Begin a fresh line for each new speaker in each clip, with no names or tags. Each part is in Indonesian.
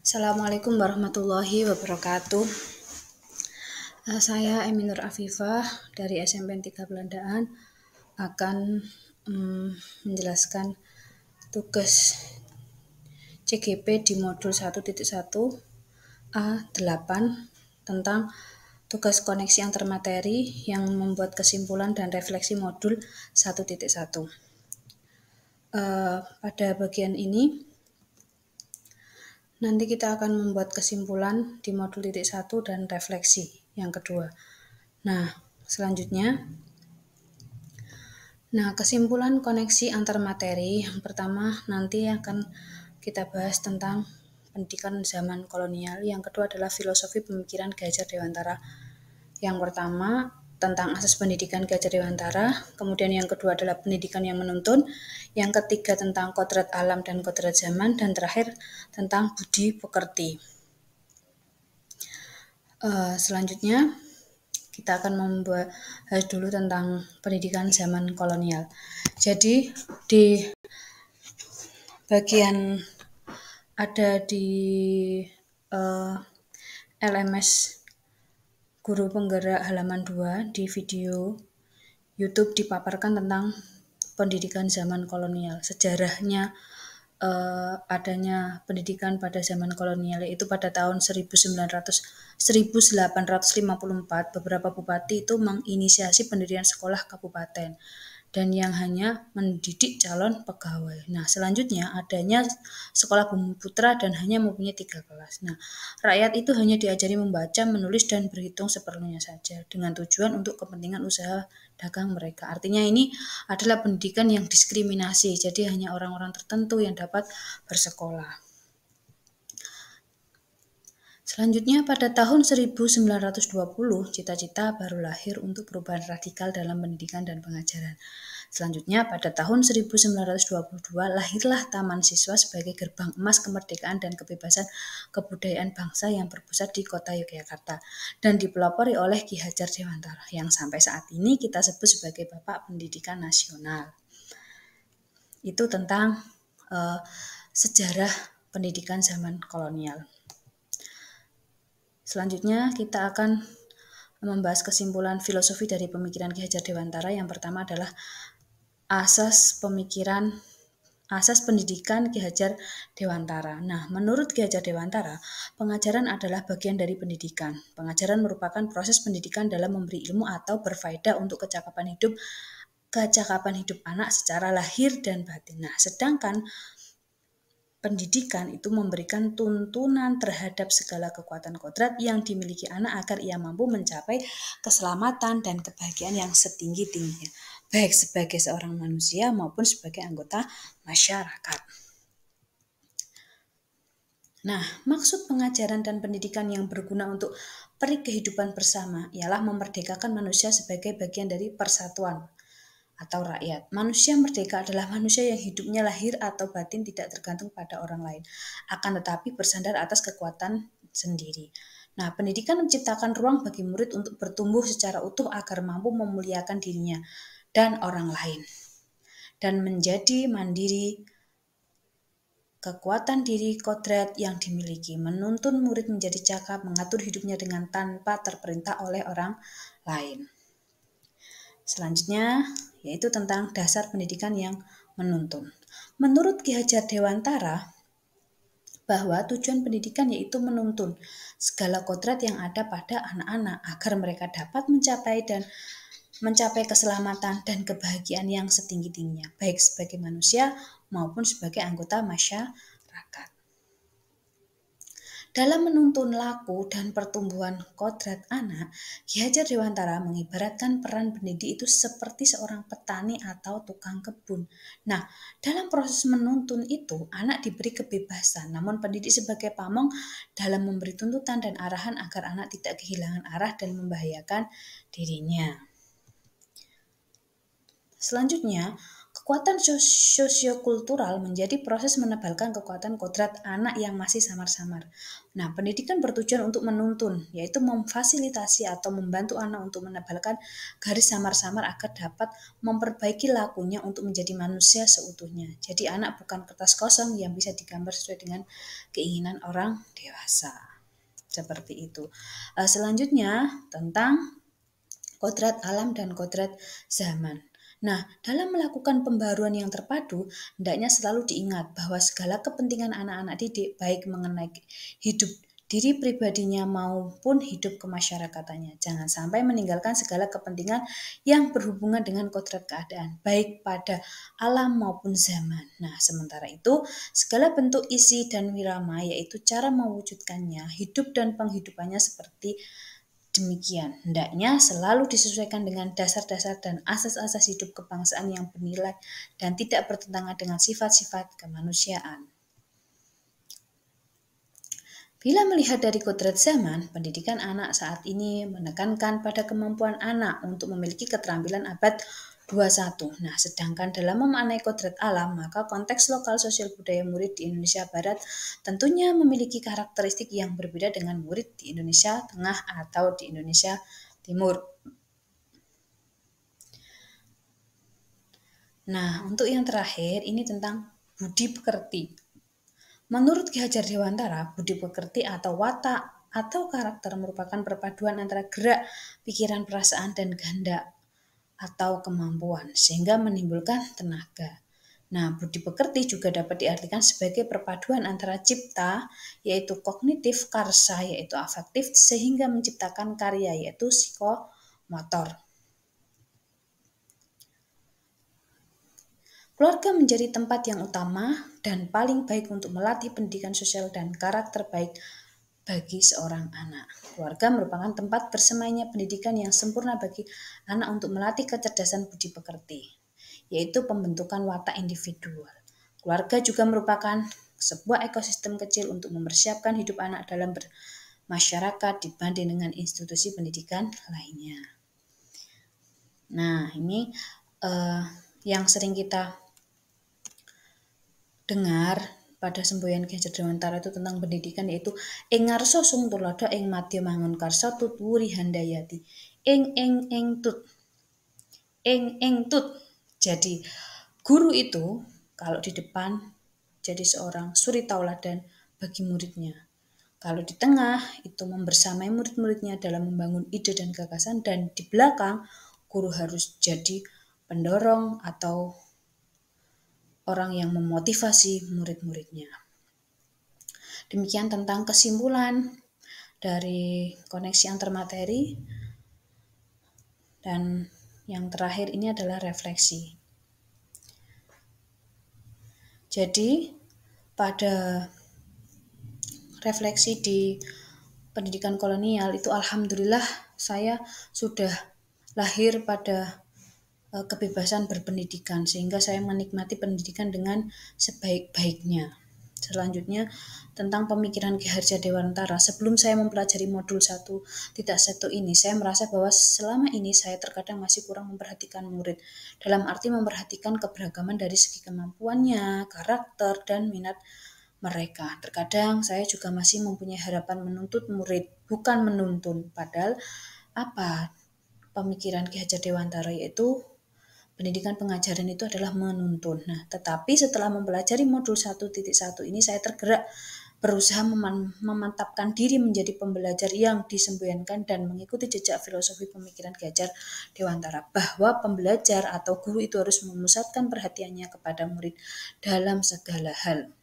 Assalamualaikum warahmatullahi wabarakatuh. Saya Eminur Afifah dari SMPN 3 Belandaan akan menjelaskan tugas CGP di modul 1.1 A8 tentang tugas koneksi antar materi yang membuat kesimpulan dan refleksi modul 1.1. Pada bagian ini nanti kita akan membuat kesimpulan di modul 1 dan refleksi yang kedua. Nah, selanjutnya, kesimpulan koneksi antar materi yang pertama nanti akan kita bahas tentang pendidikan zaman kolonial. Yang kedua adalah filosofi pemikiran Ki Hajar Dewantara. Yang pertama tentang asas pendidikan Ki Hajar Dewantara, kemudian yang kedua adalah pendidikan yang menuntun, yang ketiga tentang kodrat alam dan kodrat zaman, dan terakhir tentang budi pekerti. Selanjutnya kita akan membahas dulu tentang pendidikan zaman kolonial. Jadi di bagian ada di LMS Guru Penggerak halaman 2 di video YouTube dipaparkan tentang pendidikan zaman kolonial, sejarahnya adanya pendidikan pada zaman kolonial, yaitu pada tahun 1854 beberapa bupati itu menginisiasi pendirian sekolah kabupaten dan yang hanya mendidik calon pegawai. Nah, selanjutnya adanya sekolah Bumi Putra dan hanya mempunyai 3 kelas. Nah, rakyat itu hanya diajari membaca, menulis, dan berhitung seperlunya saja dengan tujuan untuk kepentingan usaha dagang mereka. Artinya ini adalah pendidikan yang diskriminasi, jadi hanya orang-orang tertentu yang dapat bersekolah. Selanjutnya pada tahun 1920, cita-cita baru lahir untuk perubahan radikal dalam pendidikan dan pengajaran. Selanjutnya pada tahun 1922 lahirlah Taman Siswa sebagai gerbang emas kemerdekaan dan kebebasan kebudayaan bangsa yang berpusat di kota Yogyakarta dan dipelopori oleh Ki Hajar Dewantara yang sampai saat ini kita sebut sebagai Bapak Pendidikan Nasional. Itu tentang sejarah pendidikan zaman kolonial. Selanjutnya kita akan membahas kesimpulan filosofi dari pemikiran Ki Hajar Dewantara. Yang pertama adalah asas pendidikan Ki Hajar Dewantara. Nah, menurut Ki Hajar Dewantara, pengajaran adalah bagian dari pendidikan. Pengajaran merupakan proses pendidikan dalam memberi ilmu atau berfaedah untuk kecakapan hidup anak secara lahir dan batin. Nah, sedangkan pendidikan itu memberikan tuntunan terhadap segala kekuatan kodrat yang dimiliki anak agar ia mampu mencapai keselamatan dan kebahagiaan yang setinggi-tingginya, baik sebagai seorang manusia maupun sebagai anggota masyarakat. Nah, maksud pengajaran dan pendidikan yang berguna untuk peri kehidupan bersama ialah memerdekakan manusia sebagai bagian dari persatuan atau rakyat. Manusia merdeka adalah manusia yang hidupnya lahir atau batin tidak tergantung pada orang lain, akan tetapi bersandar atas kekuatan sendiri. Nah, pendidikan menciptakan ruang bagi murid untuk bertumbuh secara utuh agar mampu memuliakan dirinya dan orang lain dan menjadi mandiri. Kekuatan diri kodrat yang dimiliki menuntun murid menjadi cakap, mengatur hidupnya dengan tanpa terperintah oleh orang lain. Selanjutnya yaitu tentang dasar pendidikan yang menuntun. Menurut Ki Hajar Dewantara, bahwa tujuan pendidikan yaitu menuntun segala kodrat yang ada pada anak-anak agar mereka dapat mencapai keselamatan dan kebahagiaan yang setinggi-tingginya, baik sebagai manusia maupun sebagai anggota masyarakat. Dalam menuntun laku dan pertumbuhan kodrat anak, Ki Hajar Dewantara mengibaratkan peran pendidik itu seperti seorang petani atau tukang kebun. Nah, dalam proses menuntun itu, anak diberi kebebasan, namun pendidik sebagai pamong dalam memberi tuntutan dan arahan agar anak tidak kehilangan arah dan membahayakan dirinya. Selanjutnya, Kekuatan sosiokultural menjadi proses menebalkan kekuatan kodrat anak yang masih samar-samar. Nah, pendidikan bertujuan untuk menuntun, yaitu memfasilitasi atau membantu anak untuk menebalkan garis samar-samar agar dapat memperbaiki lakunya untuk menjadi manusia seutuhnya. Jadi anak bukan kertas kosong yang bisa digambar sesuai dengan keinginan orang dewasa. Seperti itu. Selanjutnya tentang kodrat alam dan kodrat zaman. Nah, dalam melakukan pembaruan yang terpadu, hendaknya selalu diingat bahwa segala kepentingan anak-anak didik, baik mengenai hidup diri pribadinya maupun hidup kemasyarakatannya. Jangan sampai meninggalkan segala kepentingan yang berhubungan dengan kodrat keadaan, baik pada alam maupun zaman. Nah, sementara itu, segala bentuk isi dan wirama, yaitu cara mewujudkannya, hidup dan penghidupannya seperti demikian, hendaknya selalu disesuaikan dengan dasar-dasar dan asas-asas hidup kebangsaan yang bernilai dan tidak bertentangan dengan sifat-sifat kemanusiaan. Bila melihat dari kodrat zaman, pendidikan anak saat ini menekankan pada kemampuan anak untuk memiliki keterampilan abad 21. Nah, sedangkan dalam memaknai kodrat alam, maka konteks lokal sosial budaya murid di Indonesia Barat tentunya memiliki karakteristik yang berbeda dengan murid di Indonesia Tengah atau di Indonesia Timur. Nah, untuk yang terakhir, ini tentang budi pekerti. Menurut Ki Hajar Dewantara, budi pekerti atau watak atau karakter merupakan perpaduan antara gerak, pikiran, perasaan, dan kehendak atau kemampuan, sehingga menimbulkan tenaga. Nah, budi pekerti juga dapat diartikan sebagai perpaduan antara cipta, yaitu kognitif, karsa, yaitu afektif, sehingga menciptakan karya, yaitu psikomotor. Keluarga menjadi tempat yang utama dan paling baik untuk melatih pendidikan sosial dan karakter baik bagi seorang anak. Keluarga merupakan tempat bersemainya pendidikan yang sempurna bagi anak untuk melatih kecerdasan budi pekerti, yaitu pembentukan watak individual. Keluarga juga merupakan sebuah ekosistem kecil untuk mempersiapkan hidup anak dalam bermasyarakat dibanding dengan institusi pendidikan lainnya. Nah, ini yang sering kita dengar pada semboyan Ki Hajar Dewantara itu tentang pendidikan, yaitu ing ngarsa sung tulodo ing madya mangun karsa tut wuri handayati ing tut. Jadi guru itu kalau di depan jadi seorang suri tauladan bagi muridnya. Kalau di tengah itu membersamai murid-muridnya dalam membangun ide dan gagasan, dan di belakang guru harus jadi pendorong atau orang yang memotivasi murid-muridnya. Demikian tentang kesimpulan dari koneksi antar materi, dan yang terakhir ini adalah refleksi. Jadi pada refleksi di pendidikan kolonial itu alhamdulillah saya sudah lahir pada kebebasan berpendidikan, sehingga saya menikmati pendidikan dengan sebaik-baiknya. Selanjutnya tentang pemikiran Ki Hajar Dewantara. Sebelum saya mempelajari modul 1.1 ini, saya merasa bahwa selama ini saya terkadang masih kurang memperhatikan murid, dalam arti memperhatikan keberagaman dari segi kemampuannya, karakter, dan minat mereka. Terkadang saya juga masih mempunyai harapan menuntut murid, bukan menuntun. Padahal apa pemikiran Ki Hajar Dewantara, yaitu pendidikan pengajaran itu adalah menuntun. Nah, tetapi setelah mempelajari modul 1.1 ini, saya tergerak berusaha memantapkan diri menjadi pembelajar yang disemboyankan dan mengikuti jejak filosofi pemikiran Ki Hajar Dewantara, bahwa pembelajar atau guru itu harus memusatkan perhatiannya kepada murid dalam segala hal,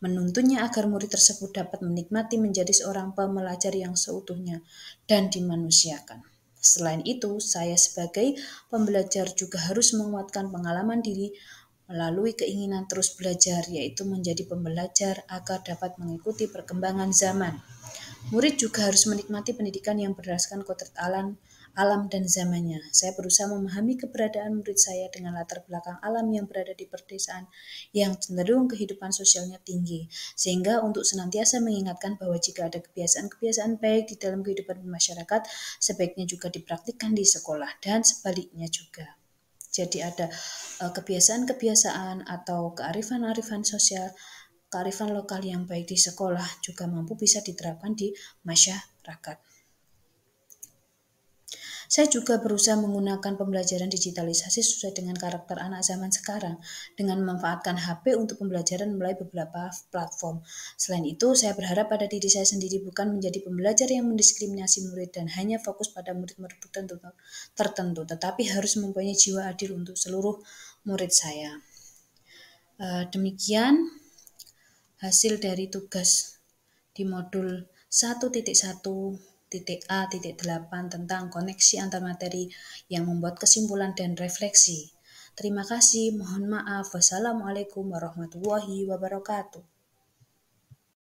menuntunnya agar murid tersebut dapat menikmati menjadi seorang pembelajar yang seutuhnya dan dimanusiakan. Selain itu, saya sebagai pembelajar juga harus menguatkan pengalaman diri melalui keinginan terus belajar, yaitu menjadi pembelajar agar dapat mengikuti perkembangan zaman. Murid juga harus menikmati pendidikan yang berdasarkan kodrat alam dan zamannya. Saya berusaha memahami keberadaan murid saya dengan latar belakang alam yang berada di perdesaan yang cenderung kehidupan sosialnya tinggi, sehingga untuk senantiasa mengingatkan bahwa jika ada kebiasaan-kebiasaan baik di dalam kehidupan masyarakat, sebaiknya juga dipraktikkan di sekolah dan sebaliknya juga. Jadi ada kebiasaan-kebiasaan atau kearifan-arifan sosial, kearifan lokal yang baik di sekolah juga mampu bisa diterapkan di masyarakat. Saya juga berusaha menggunakan pembelajaran digitalisasi sesuai dengan karakter anak zaman sekarang, dengan memanfaatkan HP untuk pembelajaran melalui beberapa platform. Selain itu, saya berharap pada diri saya sendiri bukan menjadi pembelajar yang mendiskriminasi murid dan hanya fokus pada murid-murid tertentu, tetapi harus mempunyai jiwa adil untuk seluruh murid saya. Demikian hasil dari tugas di modul 1.1.A.8 tentang koneksi antar materi yang membuat kesimpulan dan refleksi. Terima kasih, mohon maaf. Wassalamualaikum warahmatullahi wabarakatuh.